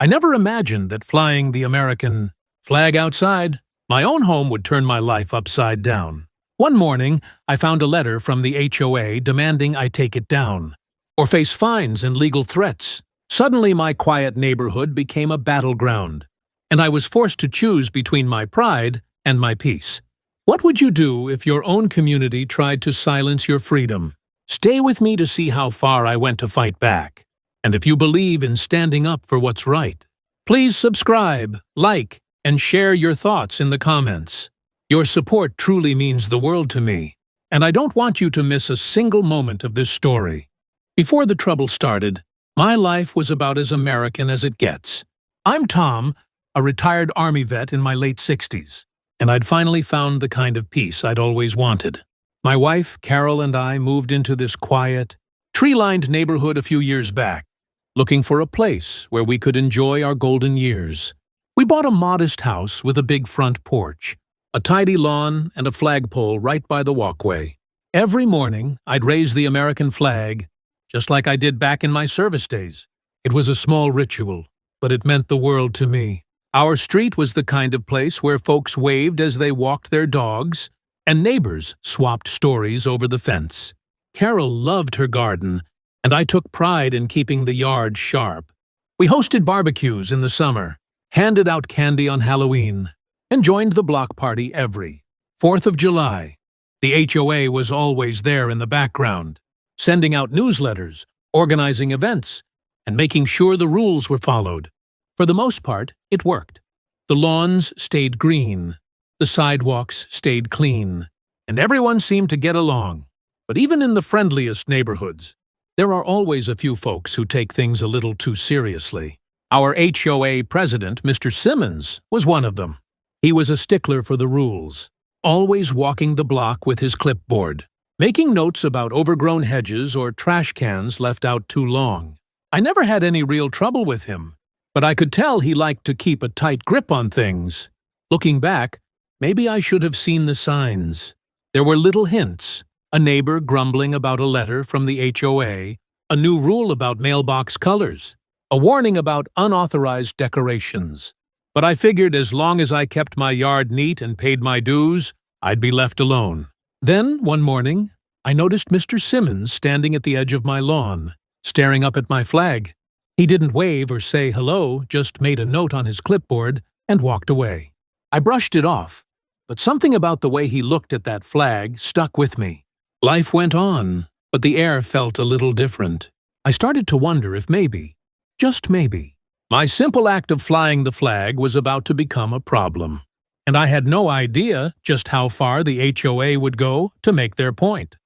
I never imagined that flying the American flag outside my own home would turn my life upside down. One morning, I found a letter from the HOA demanding I take it down, or face fines and legal threats. Suddenly, my quiet neighborhood became a battleground, and I was forced to choose between my pride and my peace. What would you do if your own community tried to silence your freedom? Stay with me to see how far I went to fight back. And if you believe in standing up for what's right, please subscribe, like, and share your thoughts in the comments. Your support truly means the world to me, and I don't want you to miss a single moment of this story. Before the trouble started, my life was about as American as it gets. I'm Tom, a retired Army vet in my late 60s, and I'd finally found the kind of peace I'd always wanted. My wife, Carol, and I moved into this quiet, tree-lined neighborhood a few years back, looking for a place where we could enjoy our golden years. We bought a modest house with a big front porch, a tidy lawn, and a flagpole right by the walkway. Every morning, I'd raise the American flag, just like I did back in my service days. It was a small ritual, but it meant the world to me. Our street was the kind of place where folks waved as they walked their dogs, and neighbors swapped stories over the fence. Carol loved her garden, and I took pride in keeping the yard sharp. We hosted barbecues in the summer, handed out candy on Halloween, and joined the block party every 4th of July. The HOA was always there in the background, sending out newsletters, organizing events, and making sure the rules were followed. For the most part, it worked. The lawns stayed green, the sidewalks stayed clean, and everyone seemed to get along. But even in the friendliest neighborhoods, there are always a few folks who take things a little too seriously. Our HOA president, Mr. Simmons, was one of them. He was a stickler for the rules, always walking the block with his clipboard, making notes about overgrown hedges or trash cans left out too long. I never had any real trouble with him, but I could tell he liked to keep a tight grip on things. Looking back, maybe I should have seen the signs. There were little hints. A neighbor grumbling about a letter from the HOA, a new rule about mailbox colors, a warning about unauthorized decorations. But I figured as long as I kept my yard neat and paid my dues, I'd be left alone. Then, one morning, I noticed Mr. Simmons standing at the edge of my lawn, staring up at my flag. He didn't wave or say hello, just made a note on his clipboard and walked away. I brushed it off, but something about the way he looked at that flag stuck with me. Life went on, but the air felt a little different. I started to wonder if maybe, just maybe, my simple act of flying the flag was about to become a problem. And I had no idea just how far the HOA would go to make their point.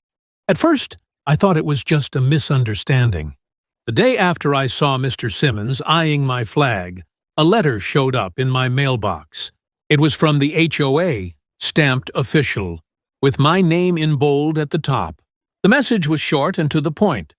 At first, I thought it was just a misunderstanding. The day after I saw Mr. Simmons eyeing my flag, a letter showed up in my mailbox. It was from the HOA, stamped official, with my name in bold at the top. The message was short and to the point.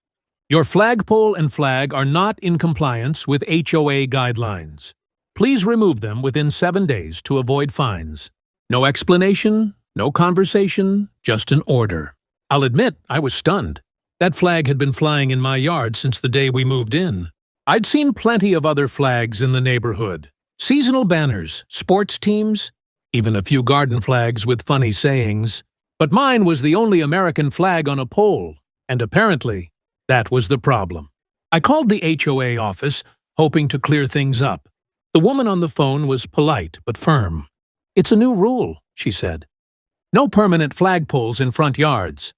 Your flagpole and flag are not in compliance with HOA guidelines. Please remove them within 7 days to avoid fines. No explanation, no conversation, just an order. I'll admit, I was stunned. That flag had been flying in my yard since the day we moved in. I'd seen plenty of other flags in the neighborhood. Seasonal banners, sports teams, even a few garden flags with funny sayings. But mine was the only American flag on a pole, and apparently, that was the problem. I called the HOA office, hoping to clear things up. The woman on the phone was polite but firm. "It's a new rule," she said. "No permanent flagpoles in front yards.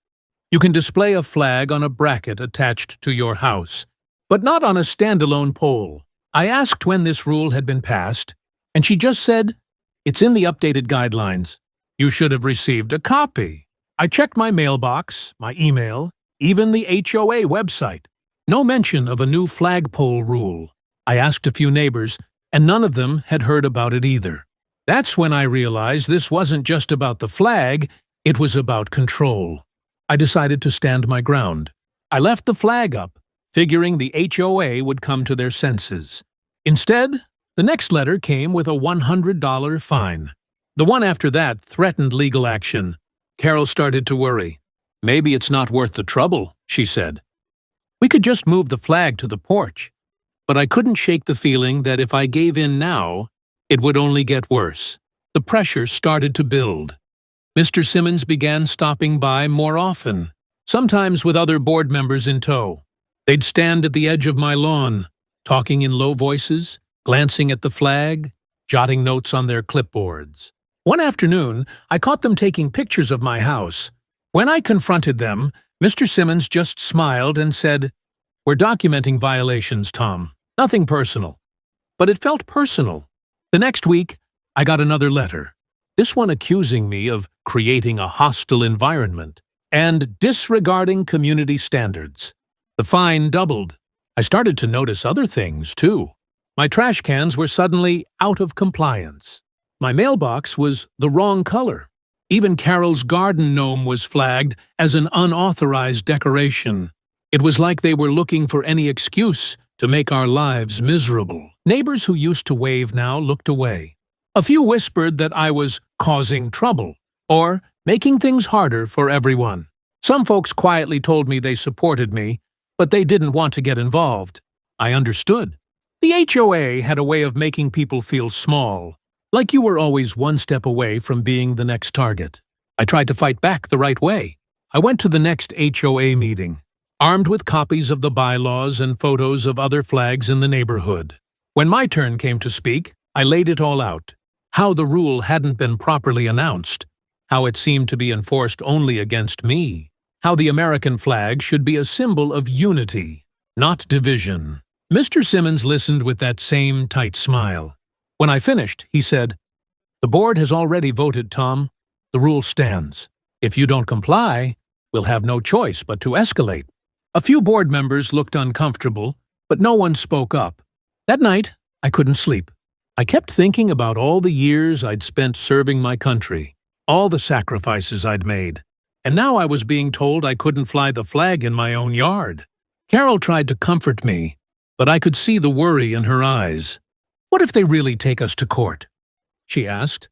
You can display a flag on a bracket attached to your house, but not on a standalone pole." I asked when this rule had been passed, and she just said, "It's in the updated guidelines. You should have received a copy." I checked my mailbox, my email, even the HOA website. No mention of a new flagpole rule. I asked a few neighbors, and none of them had heard about it either. That's when I realized this wasn't just about the flag, it was about control. I decided to stand my ground. I left the flag up, figuring the HOA would come to their senses. Instead, the next letter came with a $100 fine. The one after that threatened legal action. Carol started to worry. "Maybe it's not worth the trouble," she said. "We could just move the flag to the porch." but I couldn't shake the feeling that if I gave in now, it would only get worse. The pressure started to build. Mr. Simmons began stopping by more often, sometimes with other board members in tow. They'd stand at the edge of my lawn, talking in low voices, glancing at the flag, jotting notes on their clipboards. One afternoon, I caught them taking pictures of my house. When I confronted them, Mr. Simmons just smiled and said, "We're documenting violations, Tom. Nothing personal." But it felt personal. The next week, I got another letter, this one accusing me of creating a hostile environment and disregarding community standards. The fine doubled. I started to notice other things, too. My trash cans were suddenly out of compliance. My mailbox was the wrong color. Even Carol's garden gnome was flagged as an unauthorized decoration. It was like they were looking for any excuse to make our lives miserable. Neighbors who used to wave now looked away. A few whispered that I was causing trouble or making things harder for everyone. Some folks quietly told me they supported me, but they didn't want to get involved. I understood. The HOA had a way of making people feel small, like you were always one step away from being the next target. I tried to fight back the right way. I went to the next HOA meeting, armed with copies of the bylaws and photos of other flags in the neighborhood. When my turn came to speak, I laid it all out. How the rule hadn't been properly announced, how it seemed to be enforced only against me, how the American flag should be a symbol of unity, not division. Mr. Simmons listened with that same tight smile. When I finished, he said, "The board has already voted, Tom. The rule stands. If you don't comply, we'll have no choice but to escalate." A few board members looked uncomfortable, but no one spoke up. That night, I couldn't sleep. I kept thinking about all the years I'd spent serving my country, all the sacrifices I'd made, and now I was being told I couldn't fly the flag in my own yard. Carol tried to comfort me, but I could see the worry in her eyes. "What if they really take us to court?" she asked.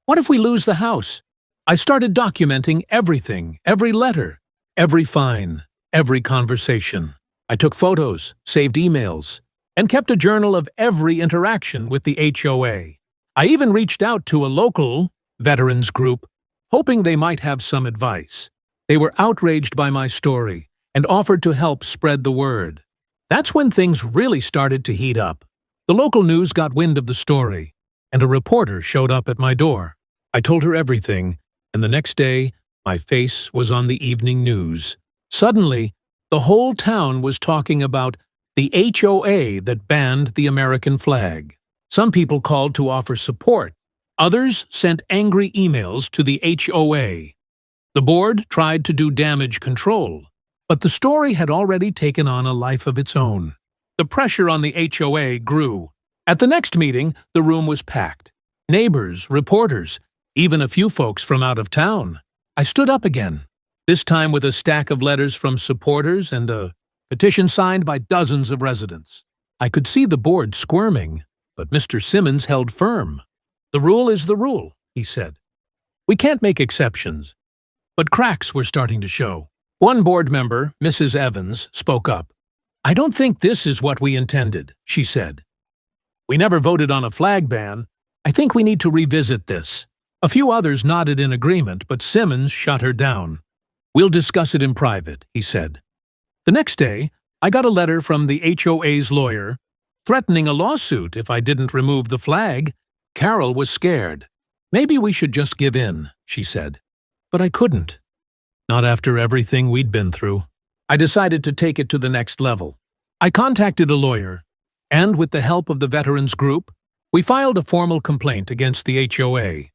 "What if we lose the house?" I started documenting everything, every letter, every fine, every conversation. I took photos, saved emails, and kept a journal of every interaction with the HOA. I even reached out to a local veterans group, hoping they might have some advice. They were outraged by my story and offered to help spread the word. That's when things really started to heat up. The local news got wind of the story, and a reporter showed up at my door. I told her everything, and the next day, my face was on the evening news. Suddenly, the whole town was talking about the HOA that banned the American flag. Some people called to offer support. Others sent angry emails to the HOA. The board tried to do damage control, but the story had already taken on a life of its own. The pressure on the HOA grew. At the next meeting, the room was packed. Neighbors, reporters, even a few folks from out of town. I stood up again, this time with a stack of letters from supporters and a petition signed by dozens of residents. I could see the board squirming, but Mr. Simmons held firm. "The rule is the rule," he said. "We can't make exceptions." But cracks were starting to show. One board member, Mrs. Evans, spoke up. "I don't think this is what we intended," she said. "We never voted on a flag ban. I think we need to revisit this." A few others nodded in agreement, but Simmons shut her down. "We'll discuss it in private," he said. The next day, I got a letter from the HOA's lawyer threatening a lawsuit if I didn't remove the flag. Carol was scared. "Maybe we should just give in," she said. But I couldn't. Not after everything we'd been through. I decided to take it to the next level. I contacted a lawyer, and with the help of the veterans group, we filed a formal complaint against the HOA.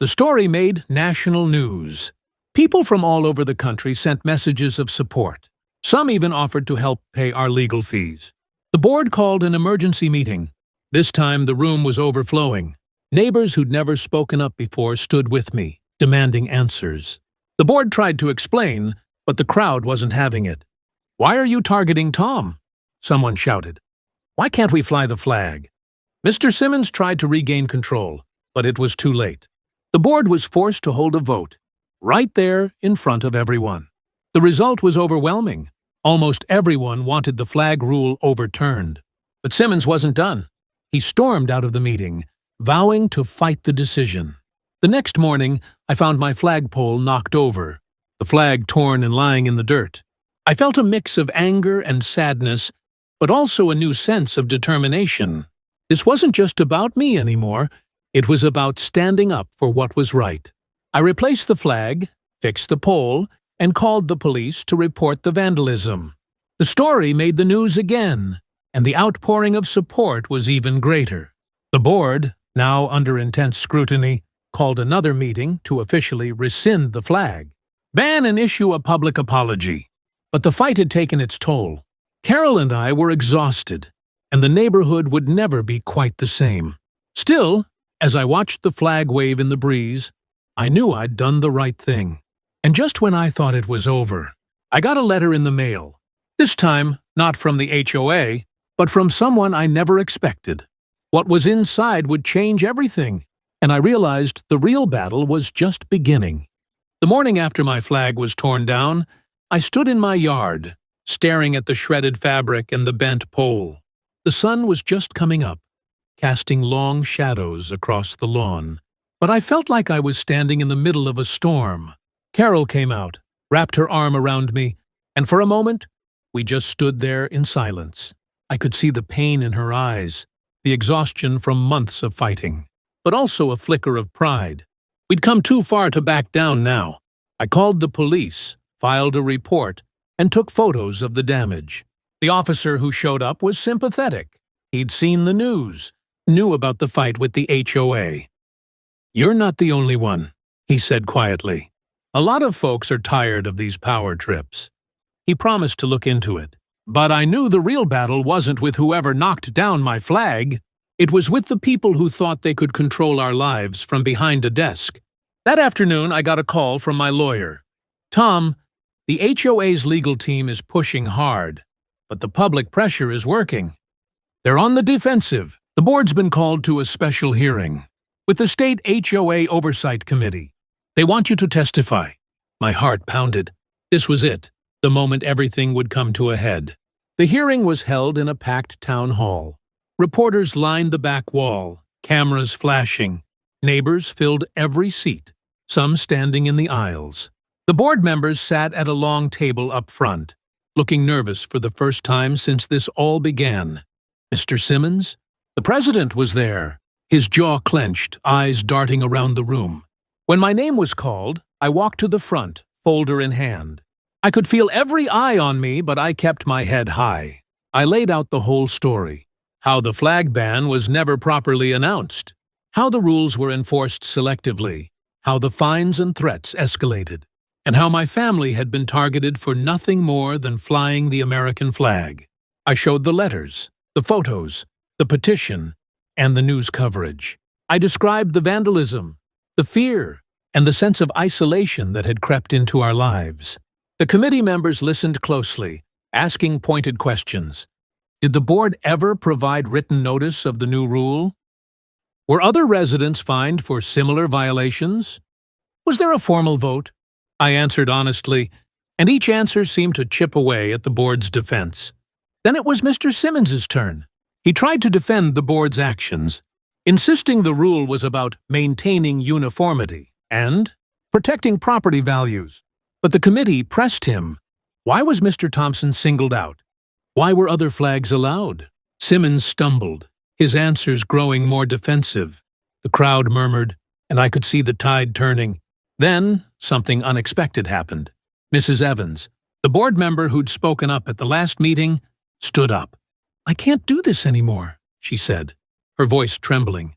The story made national news. People from all over the country sent messages of support. Some even offered to help pay our legal fees. The board called an emergency meeting. This time the room was overflowing. Neighbors who'd never spoken up before stood with me, demanding answers. The board tried to explain, but the crowd wasn't having it. "Why are you targeting Tom?" someone shouted. "Why can't we fly the flag?" Mr. Simmons tried to regain control, but it was too late. The board was forced to hold a vote, right there in front of everyone. The result was overwhelming. Almost everyone wanted the flag rule overturned. But Simmons wasn't done. He stormed out of the meeting, vowing to fight the decision. The next morning, I found my flagpole knocked over, the flag torn and lying in the dirt. I felt a mix of anger and sadness, but also a new sense of determination. This wasn't just about me anymore. It was about standing up for what was right. I replaced the flag, fixed the pole, and called the police to report the vandalism. The story made the news again, and the outpouring of support was even greater. The board, now under intense scrutiny, called another meeting to officially rescind the flag, ban and issue a public apology. But the fight had taken its toll. Carol and I were exhausted, and the neighborhood would never be quite the same. Still, as I watched the flag wave in the breeze, I knew I'd done the right thing. And just when I thought it was over, I got a letter in the mail. This time, not from the HOA, but from someone I never expected. What was inside would change everything, and I realized the real battle was just beginning. The morning after my flag was torn down, I stood in my yard, staring at the shredded fabric and the bent pole. The sun was just coming up, casting long shadows across the lawn. But I felt like I was standing in the middle of a storm. Carol came out, wrapped her arm around me, and for a moment, we just stood there in silence. I could see the pain in her eyes, the exhaustion from months of fighting, but also a flicker of pride. We'd come too far to back down now. I called the police, filed a report, and took photos of the damage. The officer who showed up was sympathetic. He'd seen the news, knew about the fight with the HOA. "You're not the only one," he said quietly. "A lot of folks are tired of these power trips." He promised to look into it. But I knew the real battle wasn't with whoever knocked down my flag. It was with the people who thought they could control our lives from behind a desk. That afternoon, I got a call from my lawyer. "Tom, the HOA's legal team is pushing hard, but the public pressure is working. They're on the defensive. The board's been called to a special hearing with the state HOA Oversight Committee. They want you to testify." My heart pounded. This was it, the moment everything would come to a head. The hearing was held in a packed town hall. Reporters lined the back wall, cameras flashing. Neighbors filled every seat, some standing in the aisles. The board members sat at a long table up front, looking nervous for the first time since this all began. Mr. Simmons? The president was there, his jaw clenched, eyes darting around the room. When my name was called, I walked to the front, folder in hand. I could feel every eye on me, but I kept my head high. I laid out the whole story. How the flag ban was never properly announced. How the rules were enforced selectively. How the fines and threats escalated. And how my family had been targeted for nothing more than flying the American flag. I showed the letters, the photos, the petition, and the news coverage. I described the vandalism, the fear, and the sense of isolation that had crept into our lives. The committee members listened closely, asking pointed questions. Did the board ever provide written notice of the new rule? Were other residents fined for similar violations? Was there a formal vote? I answered honestly, and each answer seemed to chip away at the board's defense. Then it was Mr. Simmons's turn. He tried to defend the board's actions, insisting the rule was about maintaining uniformity and protecting property values. But the committee pressed him. Why was Mr. Thompson singled out? Why were other flags allowed? Simmons stumbled, his answers growing more defensive. The crowd murmured, and I could see the tide turning. Then, something unexpected happened. Mrs. Evans, the board member who'd spoken up at the last meeting, stood up. "I can't do this anymore," she said, her voice trembling.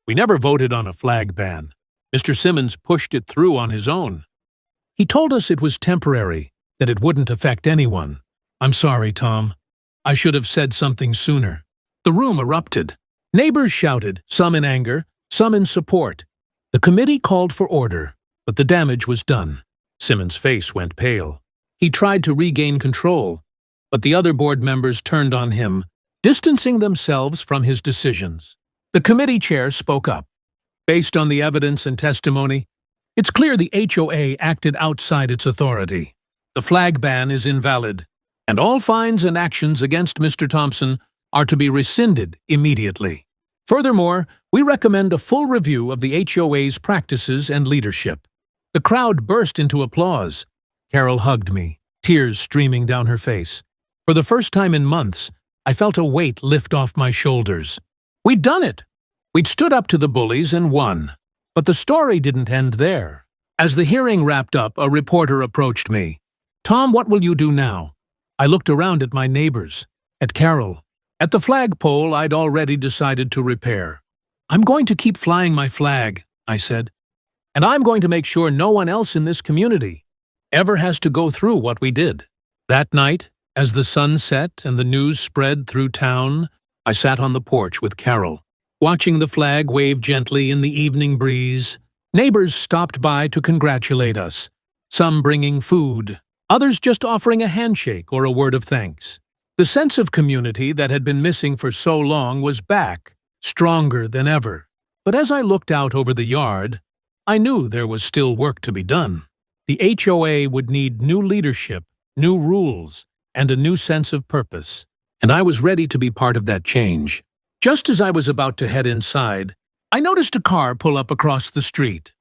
"We never voted on a flag ban. Mr. Simmons pushed it through on his own. He told us it was temporary, that it wouldn't affect anyone. I'm sorry, Tom. I should have said something sooner." The room erupted. Neighbors shouted, some in anger, some in support. The committee called for order, but the damage was done. Simmons' face went pale. He tried to regain control, but the other board members turned on him, distancing themselves from his decisions. The committee chair spoke up. "Based on the evidence and testimony, it's clear the HOA acted outside its authority. The flag ban is invalid, and all fines and actions against Mr. Thompson are to be rescinded immediately. Furthermore, we recommend a full review of the HOA's practices and leadership. The crowd burst into applause. Carol hugged me, tears streaming down her face. For the first time in months, I felt a weight lift off my shoulders. We'd done it! We'd stood up to the bullies and won. But the story didn't end there. As the hearing wrapped up, a reporter approached me. "Tom, what will you do now?" I looked around at my neighbors, at Carol, at the flagpole I'd already decided to repair. "I'm going to keep flying my flag," I said. "And I'm going to make sure no one else in this community ever has to go through what we did." That night, as the sun set and the news spread through town, I sat on the porch with Carol, watching the flag wave gently in the evening breeze. Neighbors stopped by to congratulate us, some bringing food, others just offering a handshake or a word of thanks. The sense of community that had been missing for so long was back, stronger than ever. But as I looked out over the yard, I knew there was still work to be done. The HOA would need new leadership, new rules, and a new sense of purpose, and I was ready to be part of that change. Just as I was about to head inside, I noticed a car pull up across the street.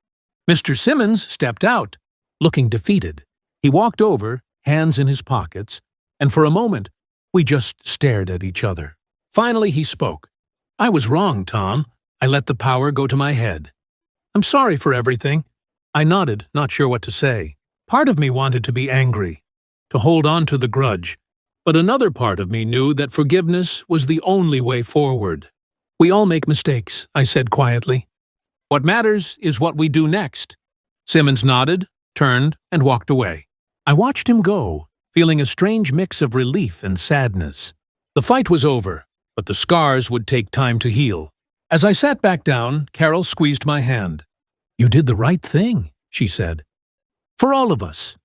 Mr. Simmons stepped out, looking defeated. He walked over, hands in his pockets, and for a moment, we just stared at each other. Finally, he spoke. "I was wrong, Tom. I let the power go to my head. I'm sorry for everything." I nodded, not sure what to say. Part of me wanted to be angry, to hold on to the grudge, but another part of me knew that forgiveness was the only way forward. "We all make mistakes," I said quietly. "What matters is what we do next." Simmons nodded, turned, and walked away. I watched him go, feeling a strange mix of relief and sadness. The fight was over, but the scars would take time to heal. As I sat back down, Carol squeezed my hand. "You did the right thing," she said. "For all of us."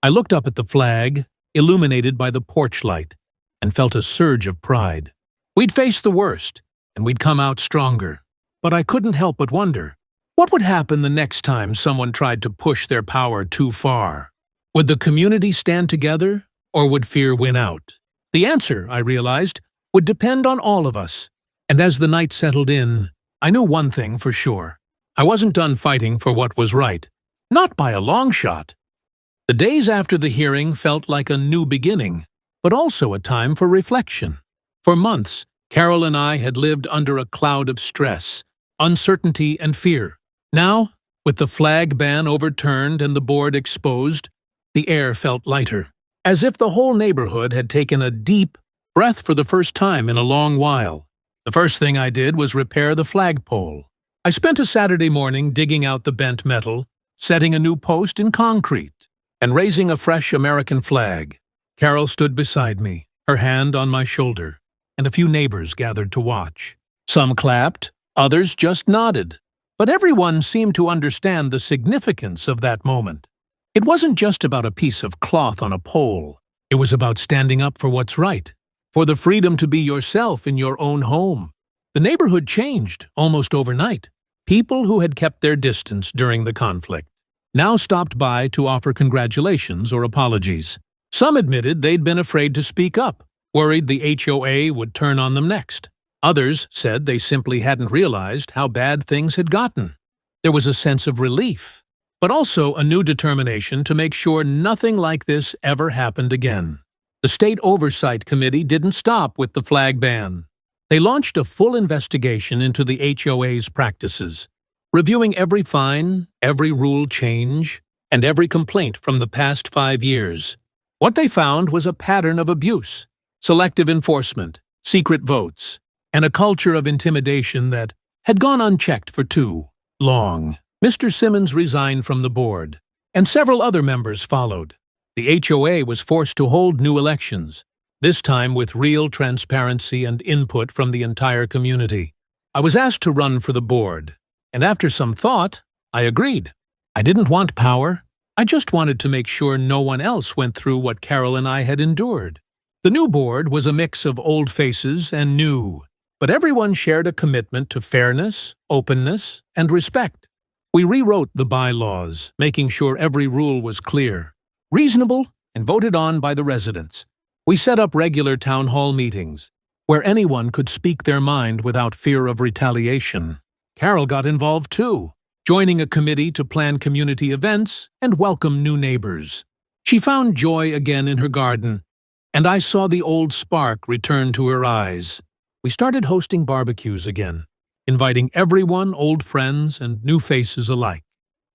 I looked up at the flag, illuminated by the porch light, and felt a surge of pride. We'd faced the worst, and we'd come out stronger. But I couldn't help but wonder, what would happen the next time someone tried to push their power too far? Would the community stand together, or would fear win out? The answer, I realized, would depend on all of us. And as the night settled in, I knew one thing for sure. I wasn't done fighting for what was right. Not by a long shot. The days after the hearing felt like a new beginning, but also a time for reflection. For months, Carol and I had lived under a cloud of stress, uncertainty, and fear. Now, with the flag ban overturned and the board exposed, the air felt lighter, as if the whole neighborhood had taken a deep breath for the first time in a long while. The first thing I did was repair the flagpole. I spent a Saturday morning digging out the bent metal, setting a new post in concrete, and raising a fresh American flag. Carol stood beside me, her hand on my shoulder, and a few neighbors gathered to watch. Some clapped, others just nodded, but everyone seemed to understand the significance of that moment. It wasn't just about a piece of cloth on a pole. It was about standing up for what's right, for the freedom to be yourself in your own home. The neighborhood changed almost overnight. People who had kept their distance during the conflict now stopped by to offer congratulations or apologies. Some admitted they'd been afraid to speak up, worried the HOA would turn on them next. Others said they simply hadn't realized how bad things had gotten. There was a sense of relief, but also a new determination to make sure nothing like this ever happened again. The State Oversight Committee didn't stop with the flag ban. They launched a full investigation into the HOA's practices, reviewing every fine, every rule change, and every complaint from the past 5 years. What they found was a pattern of abuse, selective enforcement, secret votes, and a culture of intimidation that had gone unchecked for too long. Mr. Simmons resigned from the board, and several other members followed. The HOA was forced to hold new elections, this time with real transparency and input from the entire community. I was asked to run for the board, and after some thought, I agreed. I didn't want power. I just wanted to make sure no one else went through what Carol and I had endured. The new board was a mix of old faces and new, but everyone shared a commitment to fairness, openness, and respect. We rewrote the bylaws, making sure every rule was clear, reasonable, and voted on by the residents. We set up regular town hall meetings, where anyone could speak their mind without fear of retaliation. Carol got involved too, joining a committee to plan community events and welcome new neighbors. She found joy again in her garden, and I saw the old spark return to her eyes. We started hosting barbecues again, inviting everyone, old friends and new faces alike.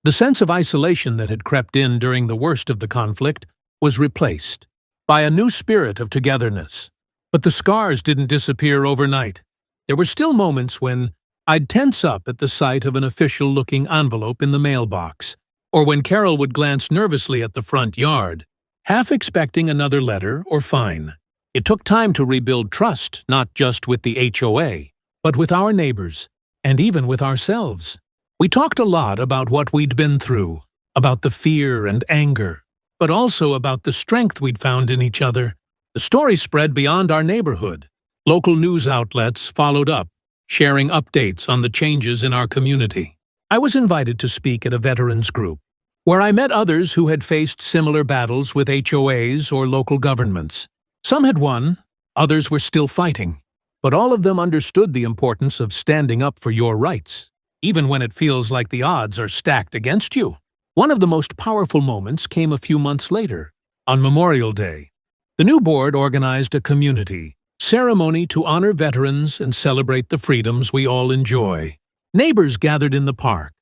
The sense of isolation that had crept in during the worst of the conflict was replaced by a new spirit of togetherness. But the scars didn't disappear overnight. There were still moments when I'd tense up at the sight of an official-looking envelope in the mailbox, or when Carol would glance nervously at the front yard, half expecting another letter or fine. It took time to rebuild trust, not just with the HOA, but with our neighbors, and even with ourselves. We talked a lot about what we'd been through, about the fear and anger, but also about the strength we'd found in each other. The story spread beyond our neighborhood. Local news outlets followed up, sharing updates on the changes in our community. I was invited to speak at a veterans group, where I met others who had faced similar battles with HOAs or local governments. Some had won, others were still fighting, but all of them understood the importance of standing up for your rights, even when it feels like the odds are stacked against you. One of the most powerful moments came a few months later, on Memorial Day. The new board organized a community ceremony to honor veterans and celebrate the freedoms we all enjoy. Neighbors gathered in the park,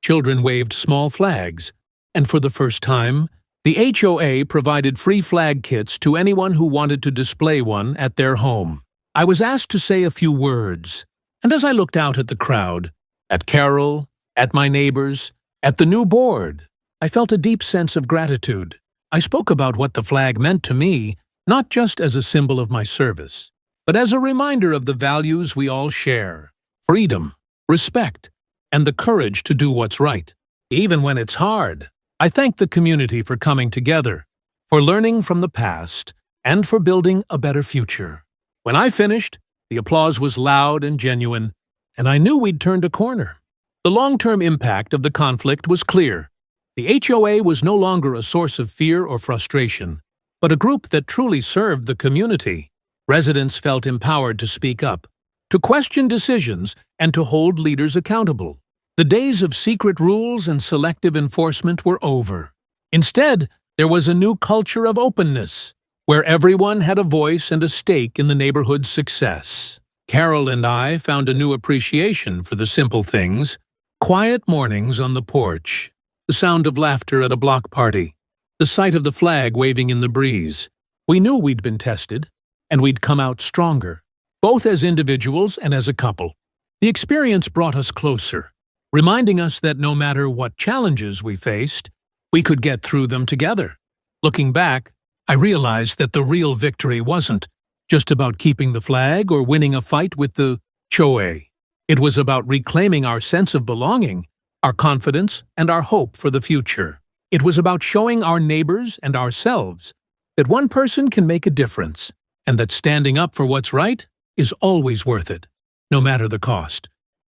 children waved small flags, and for the first time, the HOA provided free flag kits to anyone who wanted to display one at their home. I was asked to say a few words, and as I looked out at the crowd, at Carol, at my neighbors, at the new board, I felt a deep sense of gratitude. I spoke about what the flag meant to me, not just as a symbol of my service, but as a reminder of the values we all share: freedom, respect, and the courage to do what's right. Even when it's hard, I thank the community for coming together, for learning from the past, and for building a better future. When I finished, the applause was loud and genuine, and I knew we'd turned a corner. The long-term impact of the conflict was clear. The HOA was no longer a source of fear or frustration, but a group that truly served the community. Residents felt empowered to speak up, to question decisions, and to hold leaders accountable. The days of secret rules and selective enforcement were over. Instead, there was a new culture of openness, where everyone had a voice and a stake in the neighborhood's success. Carol and I found a new appreciation for the simple things: quiet mornings on the porch, the sound of laughter at a block party, the sight of the flag waving in the breeze. We knew we'd been tested, and we'd come out stronger, both as individuals and as a couple. The experience brought us closer, reminding us that no matter what challenges we faced, we could get through them together. Looking back, I realized that the real victory wasn't just about keeping the flag or winning a fight with the HOA. It was about reclaiming our sense of belonging, our confidence, and our hope for the future. It was about showing our neighbors and ourselves that one person can make a difference, and that standing up for what's right is always worth it, no matter the cost.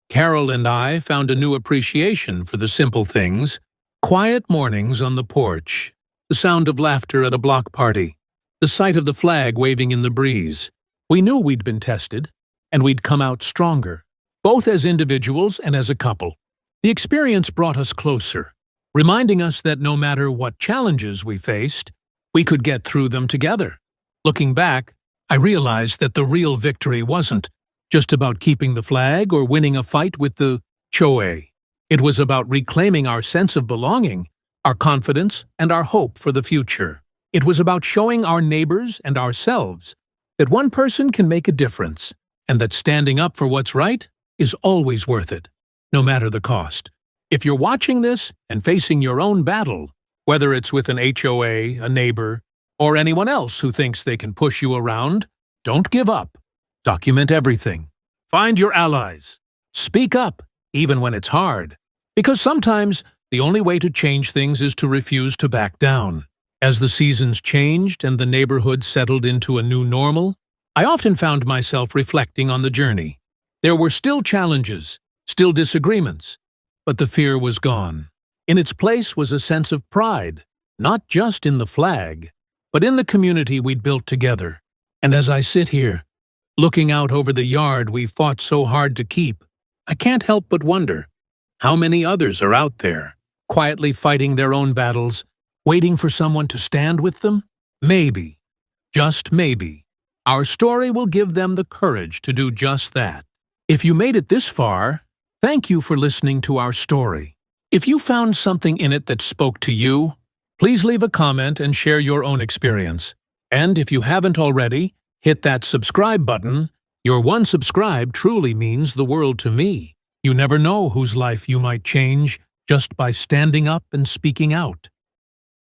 Carol and I found a new appreciation for the simple things: quiet mornings on the porch, the sound of laughter at a block party, the sight of the flag waving in the breeze. We knew we'd been tested, and we'd come out stronger, both as individuals and as a couple. The experience brought us closer, reminding us that no matter what challenges we faced, we could get through them together. Looking back, I realized that the real victory wasn't just about keeping the flag or winning a fight with the HOA. It was about reclaiming our sense of belonging, our confidence, and our hope for the future. It was about showing our neighbors and ourselves that one person can make a difference, and that standing up for what's right is always worth it, no matter the cost. If you're watching this and facing your own battle, whether it's with an HOA, a neighbor, or anyone else who thinks they can push you around, don't give up. Document everything. Find your allies. Speak up, even when it's hard. Because sometimes the only way to change things is to refuse to back down. As the seasons changed and the neighborhood settled into a new normal, I often found myself reflecting on the journey. There were still challenges, still disagreements, but the fear was gone. In its place was a sense of pride, not just in the flag, but in the community we'd built together. And as I sit here, Looking out over the yard we fought so hard to keep, I can't help but wonder how many others are out there, quietly fighting their own battles, waiting for someone to stand with them? Maybe, just maybe, our story will give them the courage to do just that. If you made it this far, thank you for listening to our story. If you found something in it that spoke to you, please leave a comment and share your own experience. And if you haven't already, hit that subscribe button. Your one subscribe truly means the world to me. You never know whose life you might change just by standing up and speaking out.